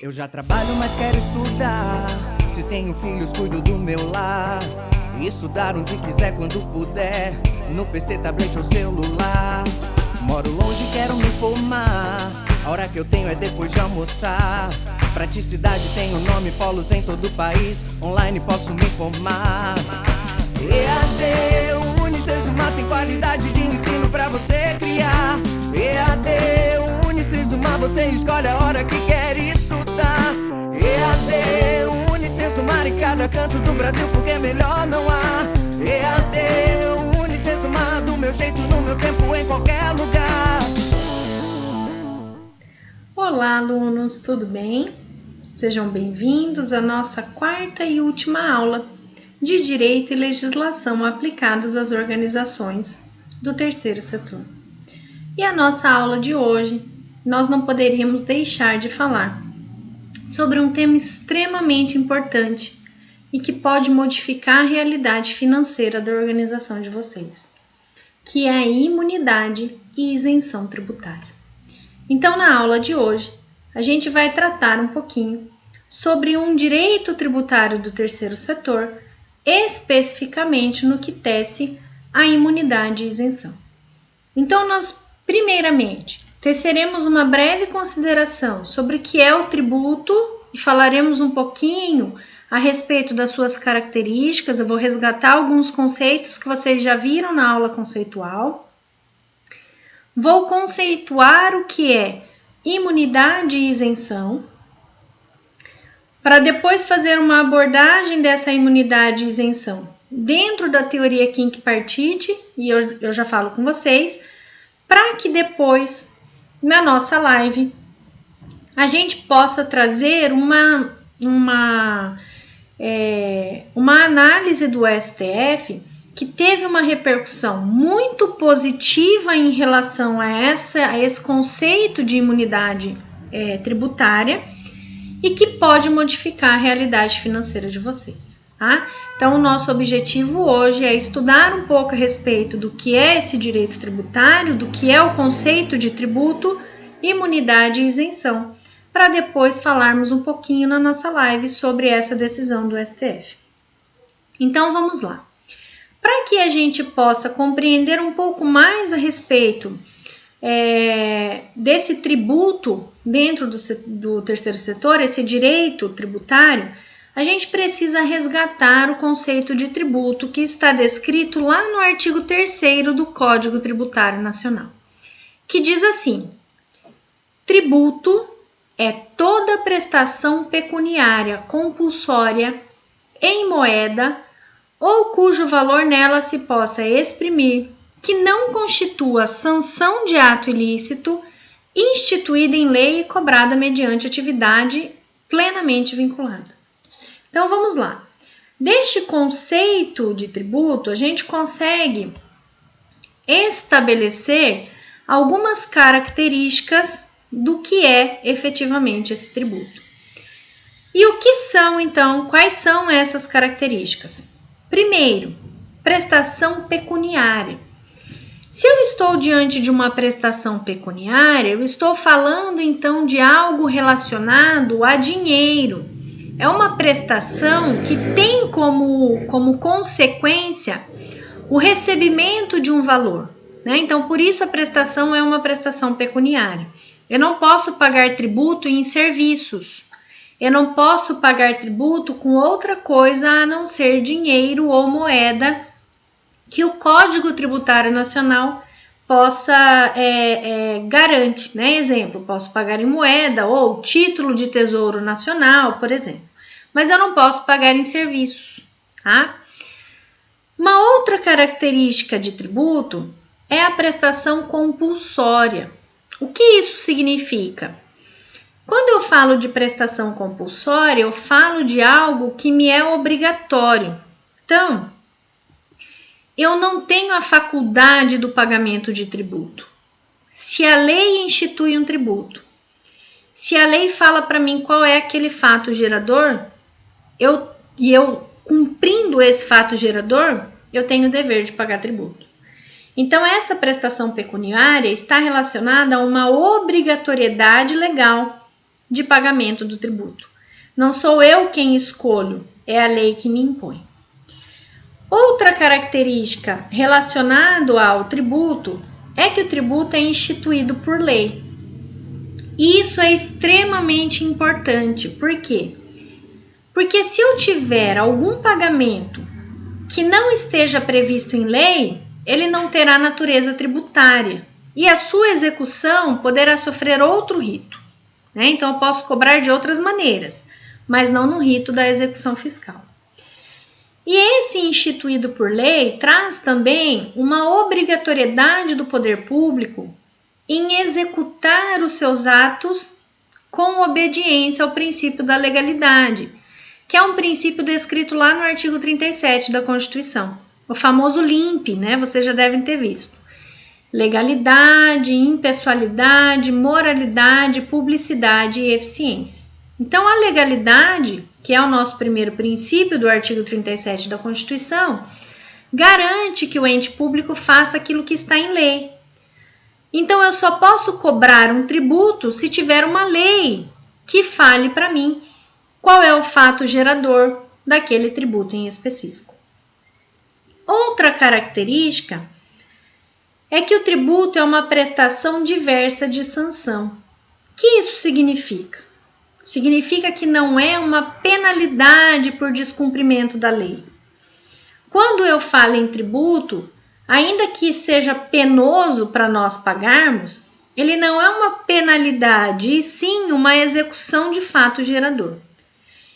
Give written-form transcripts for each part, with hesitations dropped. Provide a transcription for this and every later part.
Eu já trabalho, mas quero estudar. Se tenho filhos, cuido do meu lar. E estudar onde quiser, quando puder, no PC, tablet ou celular. Moro longe, quero me formar. A hora que eu tenho é depois de almoçar. Praticidade tem o nome, polos em todo o país. Online posso me formar. EAD, Unicesumar tem qualidade de ensino pra você criar. EAD, Unicesumar, você escolhe a hora que quer estudar. EAD, Unicesumar em cada canto do Brasil, porque melhor não há. EAD, Unicesumar, do meu jeito, no meu tempo, em qualquer lugar. Olá, alunos, tudo bem? Sejam bem-vindos à nossa quarta e última aula de Direito e Legislação aplicados às organizações do terceiro setor. E a nossa aula de hoje, nós não poderíamos deixar de falar sobre um tema extremamente importante e que pode modificar a realidade financeira da organização de vocês, que é a imunidade e isenção tributária. Então, na aula de hoje, a gente vai tratar um pouquinho sobre um direito tributário do terceiro setor, especificamente no que tece a imunidade e isenção. Então, nós, primeiramente, teceremos uma breve consideração sobre o que é o tributo e falaremos um pouquinho a respeito das suas características. Eu vou resgatar alguns conceitos que vocês já viram na aula conceitual. Vou conceituar o que é imunidade e isenção, para depois fazer uma abordagem dessa imunidade e isenção dentro da teoria quinquepartite, e eu já falo com vocês, para que depois, na nossa live, a gente possa trazer uma análise do STF que teve uma repercussão muito positiva em relação a esse conceito de imunidade tributária e que pode modificar a realidade financeira de vocês, tá? Então, o nosso objetivo hoje é estudar um pouco a respeito do que é esse direito tributário, do que é o conceito de tributo, imunidade e isenção, para depois falarmos um pouquinho na nossa live sobre essa decisão do STF. Então, vamos lá. Para que a gente possa compreender um pouco mais a respeito desse tributo dentro do terceiro setor, esse direito tributário, a gente precisa resgatar o conceito de tributo que está descrito lá no artigo 3º do Código Tributário Nacional, que diz assim: tributo é toda prestação pecuniária compulsória em moeda ou cujo valor nela se possa exprimir, que não constitua sanção de ato ilícito, instituída em lei e cobrada mediante atividade plenamente vinculada. Então, vamos lá. Deste conceito de tributo, a gente consegue estabelecer algumas características do que é efetivamente esse tributo. E o que são, então, quais são essas características? Primeiro, prestação pecuniária. Se eu estou diante de uma prestação pecuniária, eu estou falando então de algo relacionado a dinheiro. É uma prestação que tem como consequência o recebimento de um valor, né? Então, por isso a prestação é uma prestação pecuniária. Eu não posso pagar tributo em serviços. Eu não posso pagar tributo com outra coisa a não ser dinheiro ou moeda que o Código Tributário Nacional possa garante, né? Exemplo, posso pagar em moeda ou título de tesouro nacional, por exemplo. Mas eu não posso pagar em serviços, tá? Uma outra característica de tributo é a prestação compulsória. O que isso significa? Quando eu falo de prestação compulsória, eu falo de algo que me é obrigatório. Então, eu não tenho a faculdade do pagamento de tributo. Se a lei institui um tributo, se a lei fala para mim qual é aquele fato gerador, eu cumprindo esse fato gerador, eu tenho o dever de pagar tributo. Então, essa prestação pecuniária está relacionada a uma obrigatoriedade legal, de pagamento do tributo. Não sou eu quem escolho, é a lei que me impõe. Outra característica relacionada ao tributo é que o tributo é instituído por lei. Isso é extremamente importante. Por quê? Porque se eu tiver algum pagamento que não esteja previsto em lei, ele não terá natureza tributária e a sua execução poderá sofrer outro rito, né? Então eu posso cobrar de outras maneiras, mas não no rito da execução fiscal. E esse instituído por lei traz também uma obrigatoriedade do poder público em executar os seus atos com obediência ao princípio da legalidade, que é um princípio descrito lá no artigo 37 da Constituição, o famoso LIMP, né? Vocês já devem ter visto. Legalidade, impessoalidade, moralidade, publicidade e eficiência. Então, a legalidade, que é o nosso primeiro princípio do artigo 37 da Constituição, garante que o ente público faça aquilo que está em lei. Então, eu só posso cobrar um tributo se tiver uma lei que fale para mim qual é o fato gerador daquele tributo em específico. Outra característica é que o tributo é uma prestação diversa de sanção. O que isso significa? Significa que não é uma penalidade por descumprimento da lei. Quando eu falo em tributo, ainda que seja penoso para nós pagarmos, ele não é uma penalidade, e sim uma execução de fato gerador.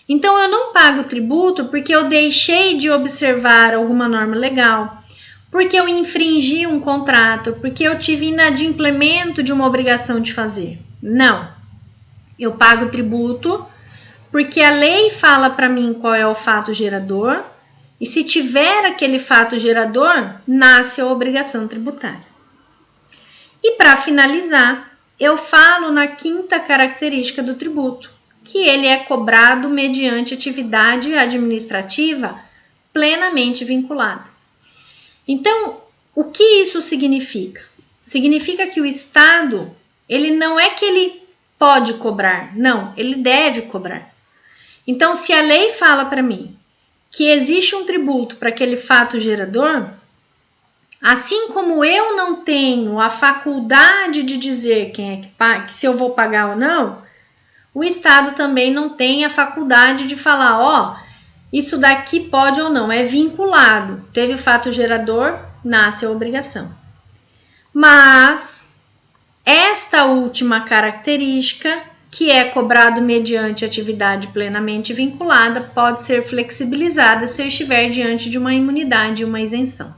Então, eu não pago tributo porque eu deixei de observar alguma norma legal, porque eu infringi um contrato, porque eu tive inadimplemento de uma obrigação de fazer. Não. Eu pago tributo porque a lei fala para mim qual é o fato gerador e se tiver aquele fato gerador, nasce a obrigação tributária. E para finalizar, eu falo na quinta característica do tributo, que ele é cobrado mediante atividade administrativa plenamente vinculada. Então, o que isso significa? Significa que o Estado, ele não é que ele pode cobrar, não, ele deve cobrar. Então, se a lei fala para mim que existe um tributo para aquele fato gerador, assim como eu não tenho a faculdade de dizer quem é que paga, se eu vou pagar ou não, o Estado também não tem a faculdade de falar, ó, isso daqui pode ou não, é vinculado. Teve o fato gerador, nasce a obrigação. Mas esta última característica, que é cobrado mediante atividade plenamente vinculada, pode ser flexibilizada se eu estiver diante de uma imunidade e uma isenção.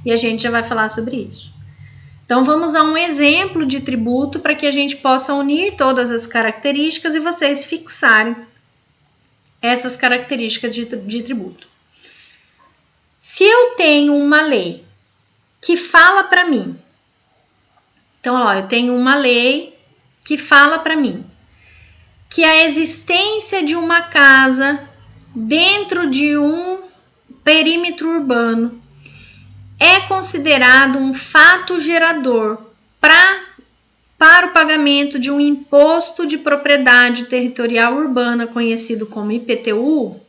E a gente já vai falar sobre isso. Então, vamos a um exemplo de tributo para que a gente possa unir todas as características e vocês fixarem essas características de tributo. Se eu tenho uma lei que fala para mim, então, ó, eu tenho uma lei que fala para mim que a existência de uma casa dentro de um perímetro urbano é considerado um fato gerador para o pagamento de um imposto de propriedade territorial urbana, conhecido como IPTU,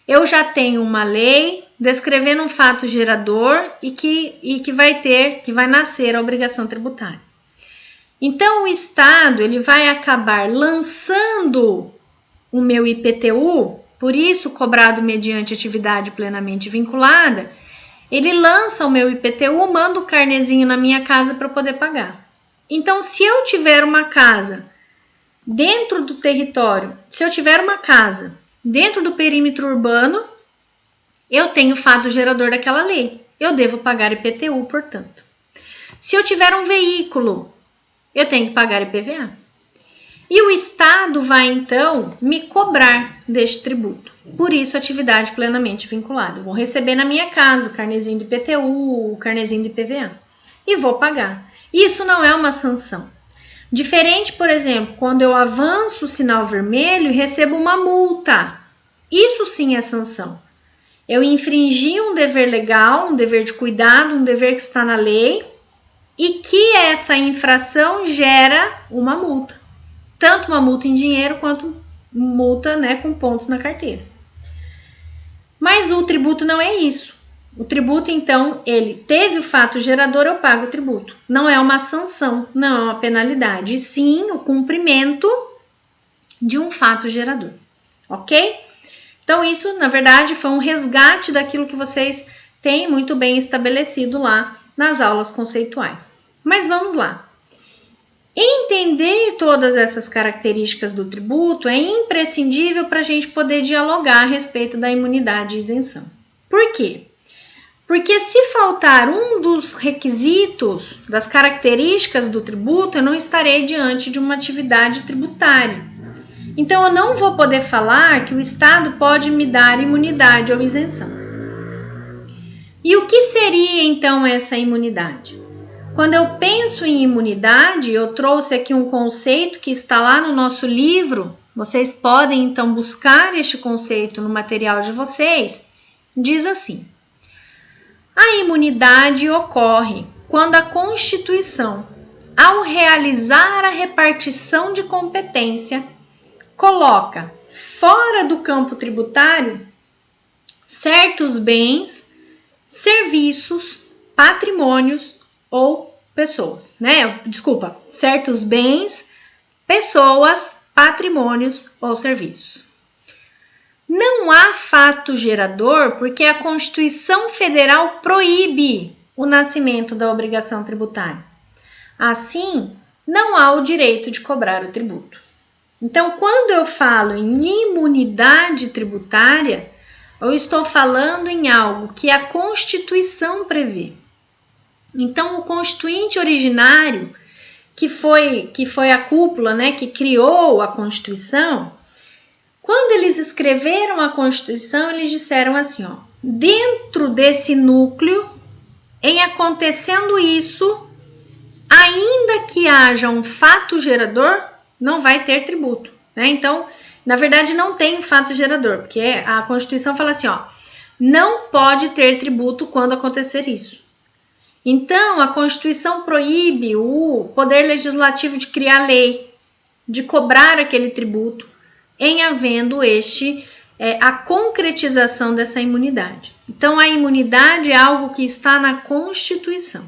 eu já tenho uma lei descrevendo um fato gerador e que vai nascer a obrigação tributária. Então, o Estado ele vai acabar lançando o meu IPTU, por isso cobrado mediante atividade plenamente vinculada, ele lança o meu IPTU, manda o carnezinho na minha casa para eu poder pagar. Então, se eu tiver uma casa dentro do território, se eu tiver uma casa dentro do perímetro urbano, eu tenho fato gerador daquela lei. Eu devo pagar IPTU, portanto. Se eu tiver um veículo, eu tenho que pagar IPVA. E o Estado vai, então, me cobrar deste tributo. Por isso, atividade plenamente vinculada. Eu vou receber na minha casa o carnezinho de IPTU, o carnezinho de IPVA. E vou pagar. Isso não é uma sanção. Diferente, por exemplo, quando eu avanço o sinal vermelho e recebo uma multa. Isso sim é sanção. Eu infringi um dever legal, um dever de cuidado, um dever que está na lei e que essa infração gera uma multa. tanto uma multa em dinheiro quanto multa, né, com pontos na carteira. Mas o tributo não é isso. O tributo, então, ele teve o fato gerador, eu pago o tributo. Não é uma sanção, não é uma penalidade, e sim o cumprimento de um fato gerador, ok? Então, isso, na verdade, foi um resgate daquilo que vocês têm muito bem estabelecido lá nas aulas conceituais. Mas vamos lá. Entender todas essas características do tributo é imprescindível para a gente poder dialogar a respeito da imunidade e isenção. Por quê? Porque se faltar um dos requisitos, das características do tributo, eu não estarei diante de uma atividade tributária. Então, eu não vou poder falar que o Estado pode me dar imunidade ou isenção. E o que seria, então, essa imunidade? Quando eu penso em imunidade, eu trouxe aqui um conceito que está lá no nosso livro. Vocês podem, então, buscar este conceito no material de vocês. Diz assim: a imunidade ocorre quando a Constituição, ao realizar a repartição de competência, coloca fora do campo tributário certos bens, serviços, patrimônios ou pessoas, né? Desculpa, certos bens, pessoas, patrimônios ou serviços. Não há fato gerador porque a Constituição Federal proíbe o nascimento da obrigação tributária. Assim, não há o direito de cobrar o tributo. Então, quando eu falo em imunidade tributária, eu estou falando em algo que a Constituição prevê. Então, o constituinte originário, que foi a cúpula, né, que criou a Constituição, quando eles escreveram a Constituição, eles disseram assim, ó, dentro desse núcleo, em acontecendo isso, ainda que haja um fato gerador, não vai ter tributo, né? Então, na verdade, não tem fato gerador, porque a Constituição fala assim, ó, não pode ter tributo quando acontecer isso. Então, a Constituição proíbe o Poder Legislativo de criar lei, de cobrar aquele tributo, em havendo a concretização dessa imunidade. Então, a imunidade é algo que está na Constituição.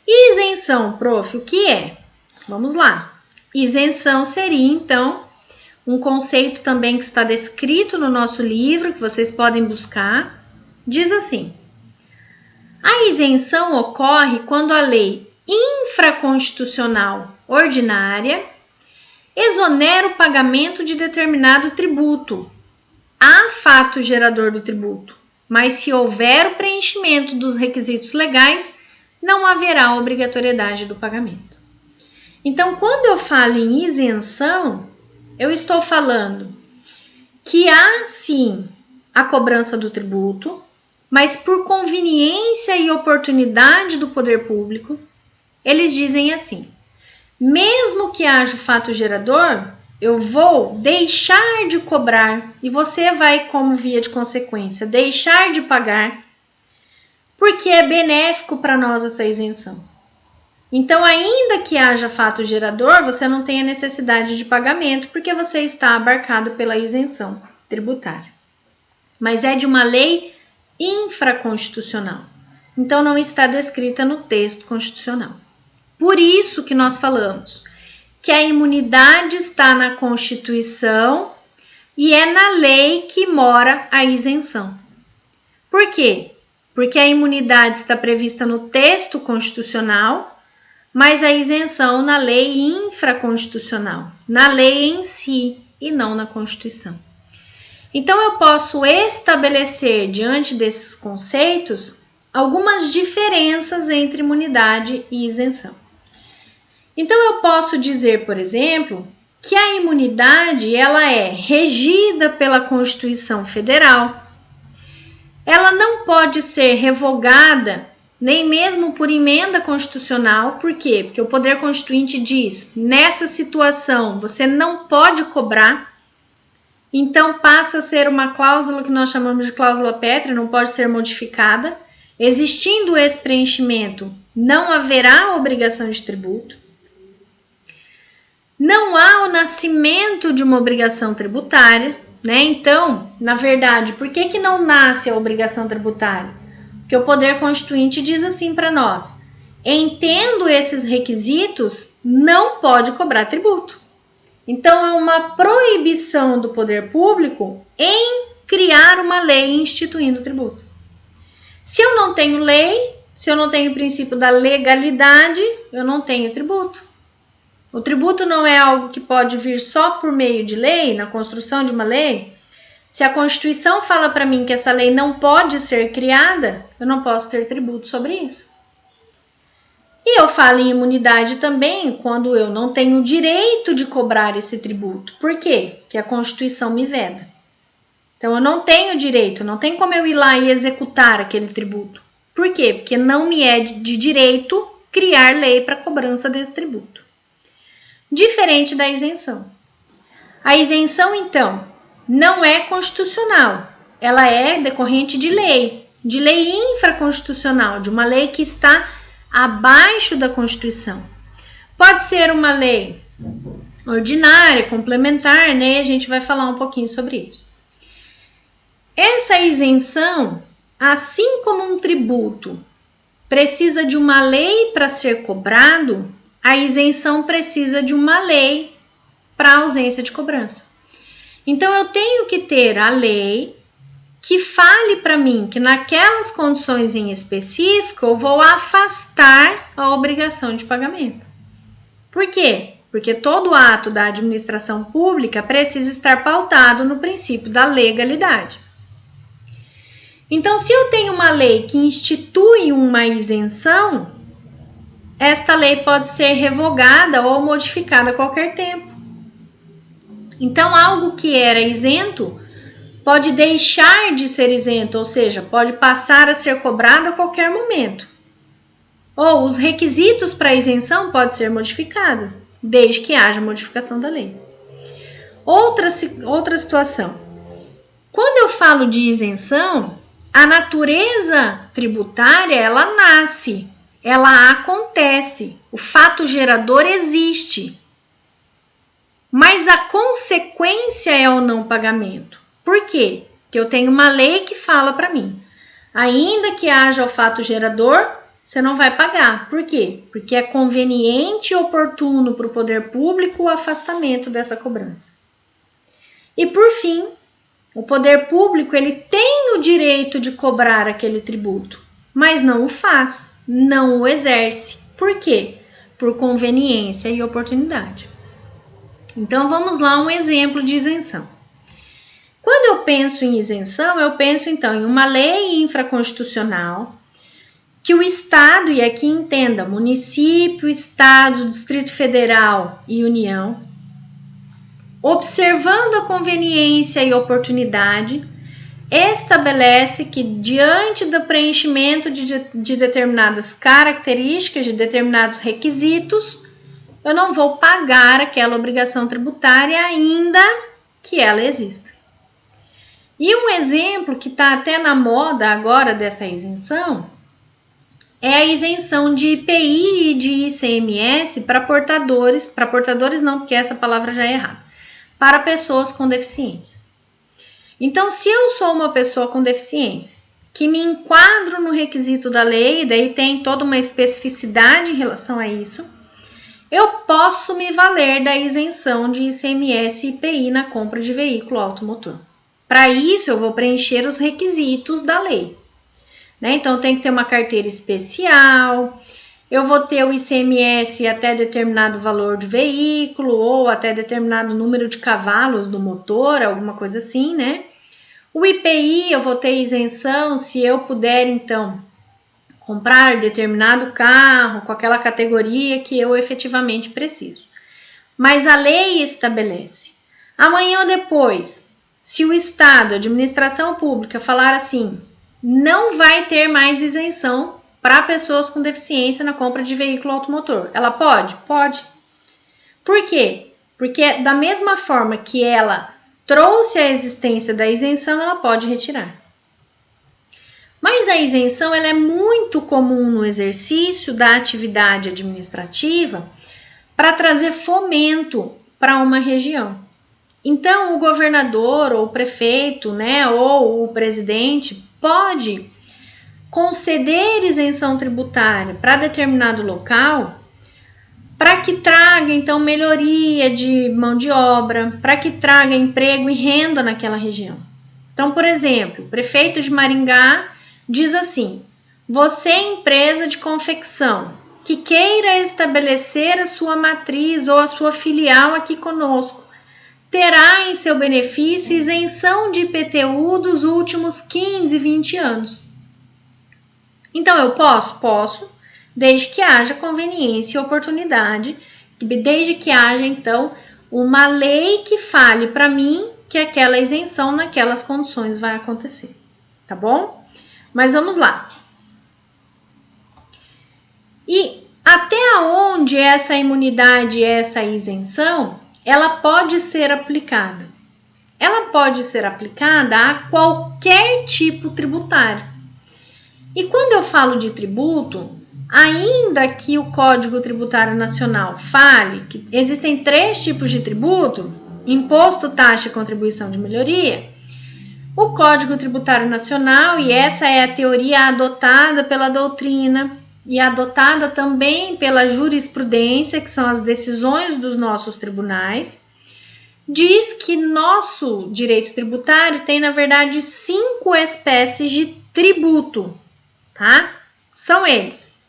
Isenção, prof, o que é? Vamos lá. Isenção seria, então, um conceito também que está descrito no nosso livro, que vocês podem buscar. Diz assim: a isenção ocorre quando a lei infraconstitucional ordinária exonera o pagamento de determinado tributo. Há fato gerador do tributo, mas se houver o preenchimento dos requisitos legais, não haverá obrigatoriedade do pagamento. Então, quando eu falo em isenção, eu estou falando que há, sim, a cobrança do tributo, mas por conveniência e oportunidade do poder público, eles dizem assim: mesmo que haja o fato gerador, eu vou deixar de cobrar e você vai, como via de consequência, deixar de pagar, porque é benéfico para nós essa isenção. Então, ainda que haja fato gerador, você não tem a necessidade de pagamento, porque você está abarcado pela isenção tributária. Mas é de uma lei infraconstitucional. Então, não está descrita no texto constitucional. Por isso que nós falamos que a imunidade está na Constituição e é na lei que mora a isenção. Por quê? Porque a imunidade está prevista no texto constitucional, mas a isenção na lei infraconstitucional, na lei em si e não na Constituição. Então, eu posso estabelecer, diante desses conceitos, algumas diferenças entre imunidade e isenção. Então, eu posso dizer, por exemplo, que a imunidade ela é regida pela Constituição Federal. Ela não pode ser revogada, nem mesmo por emenda constitucional. Por quê? Porque o Poder Constituinte diz, nessa situação, você não pode cobrar. Então, passa a ser uma cláusula que nós chamamos de cláusula pétrea, não pode ser modificada. Existindo esse preenchimento, não haverá obrigação de tributo. Não há o nascimento de uma obrigação tributária, né? Então, na verdade, por que não nasce a obrigação tributária? Porque o poder constituinte diz assim para nós: entendo esses requisitos, não pode cobrar tributo. Então, é uma proibição do poder público em criar uma lei instituindo tributo. Se eu não tenho lei, se eu não tenho o princípio da legalidade, eu não tenho tributo. O tributo não é algo que pode vir só por meio de lei, na construção de uma lei. Se a Constituição fala para mim que essa lei não pode ser criada, eu não posso ter tributo sobre isso. E eu falo em imunidade também quando eu não tenho o direito de cobrar esse tributo. Por quê? Porque a Constituição me veda. Então, eu não tenho direito, não tem como eu ir lá e executar aquele tributo. Por quê? Porque não me é de direito criar lei para cobrança desse tributo. Diferente da isenção. A isenção, então, não é constitucional. Ela é decorrente de lei infraconstitucional, de uma lei que está abaixo da Constituição. Pode ser uma lei ordinária, complementar, né? A gente vai falar um pouquinho sobre isso. Essa isenção, assim como um tributo precisa de uma lei para ser cobrado, a isenção precisa de uma lei para ausência de cobrança. Então, eu tenho que ter a lei que fale para mim que naquelas condições em específico eu vou afastar a obrigação de pagamento. Por quê? Porque todo ato da administração pública precisa estar pautado no princípio da legalidade. Então, se eu tenho uma lei que institui uma isenção, esta lei pode ser revogada ou modificada a qualquer tempo. Então, algo que era isento pode deixar de ser isento, ou seja, pode passar a ser cobrado a qualquer momento. Ou os requisitos para isenção podem ser modificados, desde que haja modificação da lei. Outra situação. Quando eu falo de isenção, a natureza tributária, ela nasce, ela acontece, o fato gerador existe. Mas a consequência é o não pagamento. Por quê? Porque eu tenho uma lei que fala para mim, ainda que haja o fato gerador, você não vai pagar. Por quê? Porque é conveniente e oportuno para o poder público o afastamento dessa cobrança. E por fim, o poder público ele tem o direito de cobrar aquele tributo, mas não o faz, não o exerce. Por quê? Por conveniência e oportunidade. Então, vamos lá um exemplo de isenção. Quando eu penso em isenção, eu penso então em uma lei infraconstitucional que o Estado, e aqui entenda, município, Estado, Distrito Federal e União, observando a conveniência e oportunidade, estabelece que diante do preenchimento de determinadas características, de determinados requisitos, eu não vou pagar aquela obrigação tributária ainda que ela exista. E um exemplo que está até na moda agora dessa isenção é a isenção de IPI e de ICMS para portadores não, porque essa palavra já é errada, para pessoas com deficiência. Então, se eu sou uma pessoa com deficiência, que me enquadro no requisito da lei, daí tem toda uma especificidade em relação a isso, eu posso me valer da isenção de ICMS e IPI na compra de veículo automotor. Para isso, eu vou preencher os requisitos da lei. Né? Então, tem que ter uma carteira especial, eu vou ter o ICMS até determinado valor de veículo ou até determinado número de cavalos do motor, alguma coisa assim, né? O IPI, eu vou ter isenção se eu puder, então, comprar determinado carro com aquela categoria que eu efetivamente preciso. Mas a lei estabelece. Amanhã ou depois, se o Estado, a administração pública, falar assim, não vai ter mais isenção para pessoas com deficiência na compra de veículo automotor. Ela pode? Pode. Por quê? Porque da mesma forma que ela trouxe a existência da isenção, ela pode retirar. Mas a isenção ela é muito comum no exercício da atividade administrativa para trazer fomento para uma região. Então, o governador ou o prefeito, né, ou o presidente pode conceder isenção tributária para determinado local para que traga, então, melhoria de mão de obra, para que traga emprego e renda naquela região. Então, por exemplo, o prefeito de Maringá diz assim: você, empresa de confecção, que queira estabelecer a sua matriz ou a sua filial aqui conosco, terá em seu benefício isenção de IPTU dos últimos 15, 20 anos. Então, eu posso? Posso, desde que haja conveniência e oportunidade, desde que haja, então, uma lei que fale para mim que aquela isenção naquelas condições vai acontecer, tá bom? Mas vamos lá. E até onde essa imunidade, essa isenção, ela pode ser aplicada? Ela pode ser aplicada a qualquer tipo tributário. E quando eu falo de tributo, ainda que o Código Tributário Nacional fale que existem 3 tipos de tributo: imposto, taxa e contribuição de melhoria, o Código Tributário Nacional, e essa é a teoria adotada pela doutrina e adotada também pela jurisprudência, que são as decisões dos nossos tribunais, diz que nosso direito tributário tem, na verdade, 5 espécies de tributo, tá? São eles: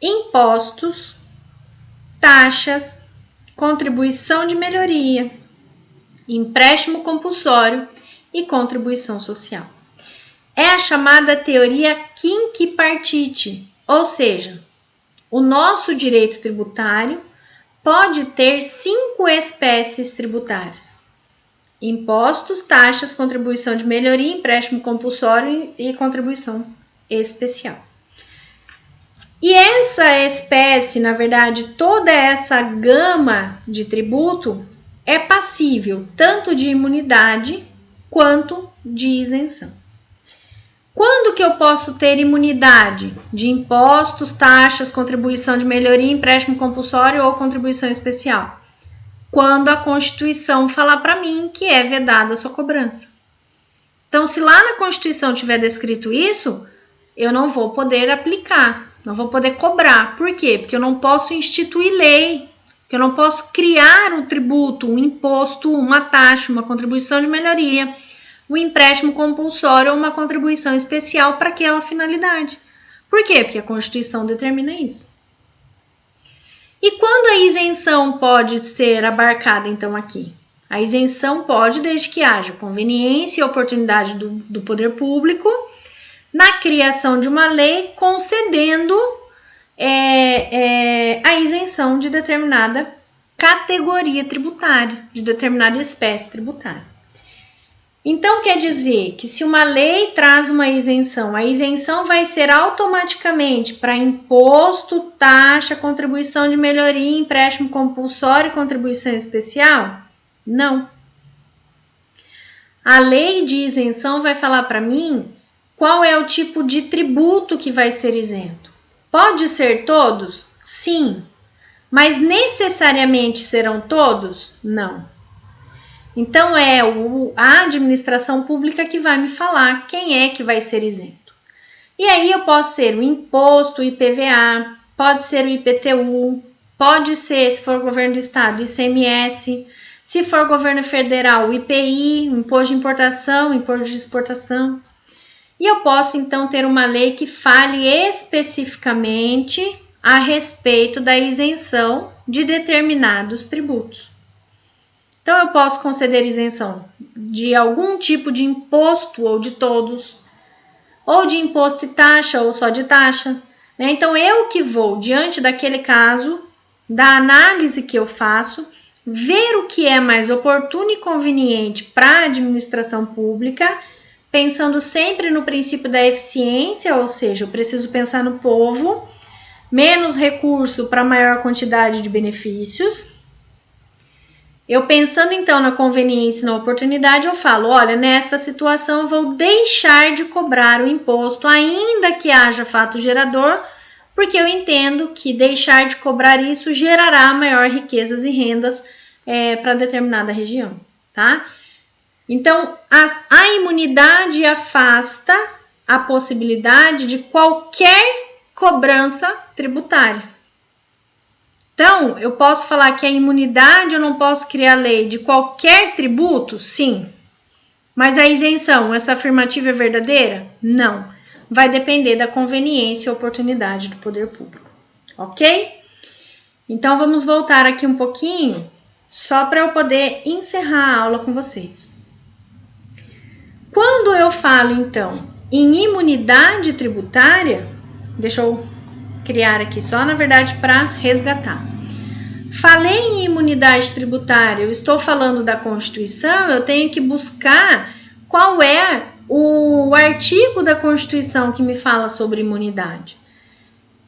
impostos, taxas, contribuição de melhoria, empréstimo compulsório e contribuição social. É a chamada teoria quinquipartite, ou seja, o nosso direito tributário pode ter 5 espécies tributárias: impostos, taxas, contribuição de melhoria, empréstimo compulsório e contribuição especial. E essa espécie, na verdade, toda essa gama de tributo é passível tanto de imunidade quanto de isenção. Quando que eu posso ter imunidade de impostos, taxas, contribuição de melhoria, empréstimo compulsório ou contribuição especial? Quando a Constituição falar para mim que é vedada a sua cobrança. Então, se lá na Constituição tiver descrito isso, eu não vou poder aplicar, não vou poder cobrar. Por quê? Porque eu não posso instituir lei, que eu não posso criar um tributo, um imposto, uma taxa, uma contribuição de melhoria, um empréstimo compulsório ou uma contribuição especial para aquela finalidade. Por quê? Porque a Constituição determina isso. E quando a isenção pode ser abarcada, então, aqui? A isenção pode, desde que haja conveniência e oportunidade do poder público na criação de uma lei concedendo a isenção de determinada categoria tributária, de determinada espécie tributária. Então, quer dizer que se uma lei traz uma isenção, a isenção vai ser automaticamente para imposto, taxa, contribuição de melhoria, empréstimo compulsório e contribuição especial? Não. A lei de isenção vai falar para mim qual é o tipo de tributo que vai ser isento. Pode ser todos? Sim. Mas necessariamente serão todos? Não. Então, é a administração pública que vai me falar quem é que vai ser isento. E aí eu posso ser o imposto, o IPVA, pode ser o IPTU, pode ser, se for governo do estado, ICMS, se for governo federal, o IPI, o imposto de importação, imposto de exportação. E eu posso, então, ter uma lei que fale especificamente a respeito da isenção de determinados tributos. Então, eu posso conceder isenção de algum tipo de imposto ou de todos, ou de imposto e taxa ou só de taxa, né? Então, eu que vou, diante daquele caso, da análise que eu faço, ver o que é mais oportuno e conveniente para a administração pública, pensando sempre no princípio da eficiência, ou seja, eu preciso pensar no povo, menos recurso para maior quantidade de benefícios. Eu pensando então na conveniência e na oportunidade, eu falo, olha, nesta situação eu vou deixar de cobrar o imposto, ainda que haja fato gerador, porque eu entendo que deixar de cobrar isso gerará maior riquezas e rendas para determinada região, tá? Então, a imunidade afasta a possibilidade de qualquer cobrança tributária. Então, eu posso falar que a imunidade eu não posso criar lei de qualquer tributo? Sim. Mas a isenção, essa afirmativa é verdadeira? Não. Vai depender da conveniência e oportunidade do poder público. Ok? Então, vamos voltar aqui um pouquinho, só para eu poder encerrar a aula com vocês. Quando eu falo, então, em imunidade tributária, deixa eu criar aqui só, na verdade, para resgatar. Falei em imunidade tributária, eu estou falando da Constituição, eu tenho que buscar qual é o artigo da Constituição que me fala sobre imunidade.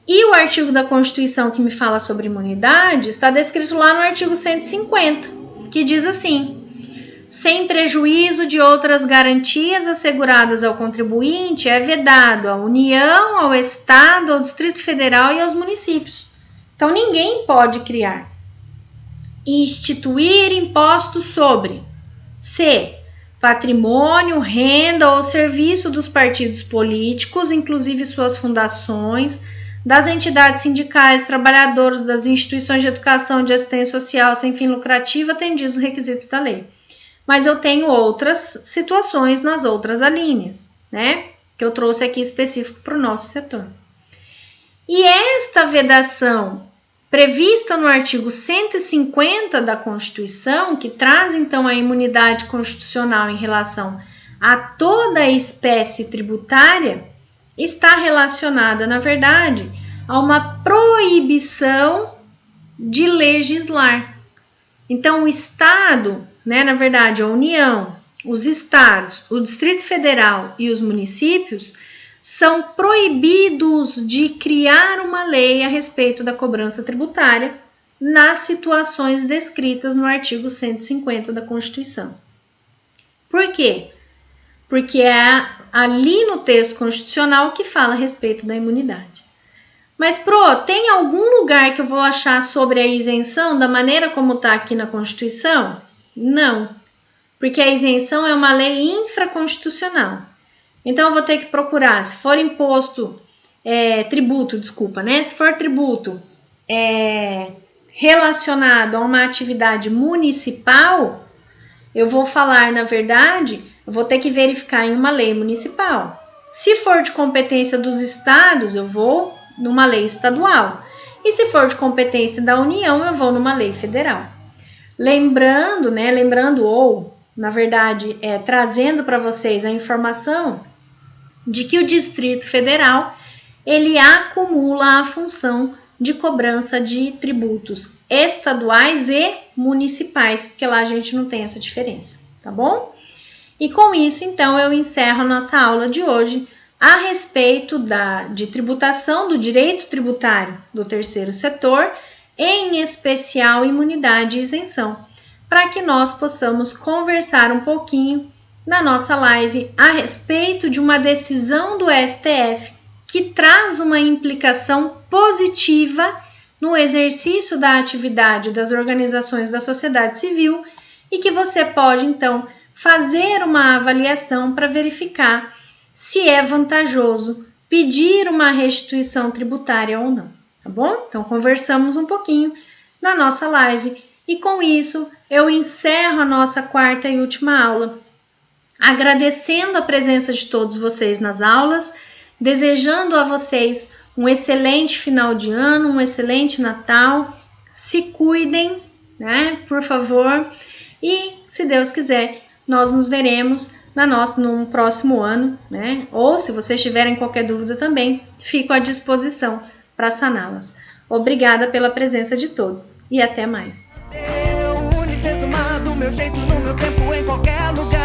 E o artigo da Constituição que me fala sobre imunidade está descrito lá no artigo 150, que diz assim: sem prejuízo de outras garantias asseguradas ao contribuinte, é vedado à União, ao Estado, ao Distrito Federal e aos municípios. Então, ninguém pode criar, instituir impostos sobre C. patrimônio, renda ou serviço dos partidos políticos, inclusive suas fundações, das entidades sindicais, trabalhadores, das instituições de educação e de assistência social sem fim lucrativo, atendidos os requisitos da lei. Mas eu tenho outras situações nas outras alíneas, né? Que eu trouxe aqui específico para o nosso setor. E esta vedação prevista no artigo 150 da Constituição, que traz então a imunidade constitucional em relação a toda a espécie tributária, está relacionada, na verdade, a uma proibição de legislar. Então, o Estado, né, na verdade, a União, os estados, o Distrito Federal e os municípios são proibidos de criar uma lei a respeito da cobrança tributária nas situações descritas no artigo 150 da Constituição. Por quê? Porque é ali no texto constitucional que fala a respeito da imunidade. Mas, tem algum lugar que eu vou achar sobre a isenção da maneira como está aqui na Constituição? Não, porque a isenção é uma lei infraconstitucional. Então, eu vou ter que procurar, se for tributo, né? Se for tributo relacionado a uma atividade municipal, eu vou falar, na verdade, eu vou ter que verificar em uma lei municipal. Se for de competência dos estados, eu vou numa lei estadual. E se for de competência da União, eu vou numa lei federal. Lembrando, ou, na verdade, trazendo para vocês a informação de que o Distrito Federal, ele acumula a função de cobrança de tributos estaduais e municipais, porque lá a gente não tem essa diferença, tá bom? E com isso, então, eu encerro a nossa aula de hoje a respeito de tributação, do direito tributário do terceiro setor, em especial imunidade e isenção, para que nós possamos conversar um pouquinho na nossa live a respeito de uma decisão do STF que traz uma implicação positiva no exercício da atividade das organizações da sociedade civil e que você pode, então, fazer uma avaliação para verificar se é vantajoso pedir uma restituição tributária ou não, tá bom? Então, conversamos um pouquinho na nossa live e com isso eu encerro a nossa quarta e última aula, agradecendo a presença de todos vocês nas aulas, desejando a vocês um excelente final de ano, um excelente Natal, se cuidem, né, por favor, e se Deus quiser, nós nos veremos no próximo ano, né, ou se vocês tiverem qualquer dúvida também, fico à disposição para saná-las. Obrigada pela presença de todos e até mais. Do meu jeito, no meu tempo, em qualquer lugar.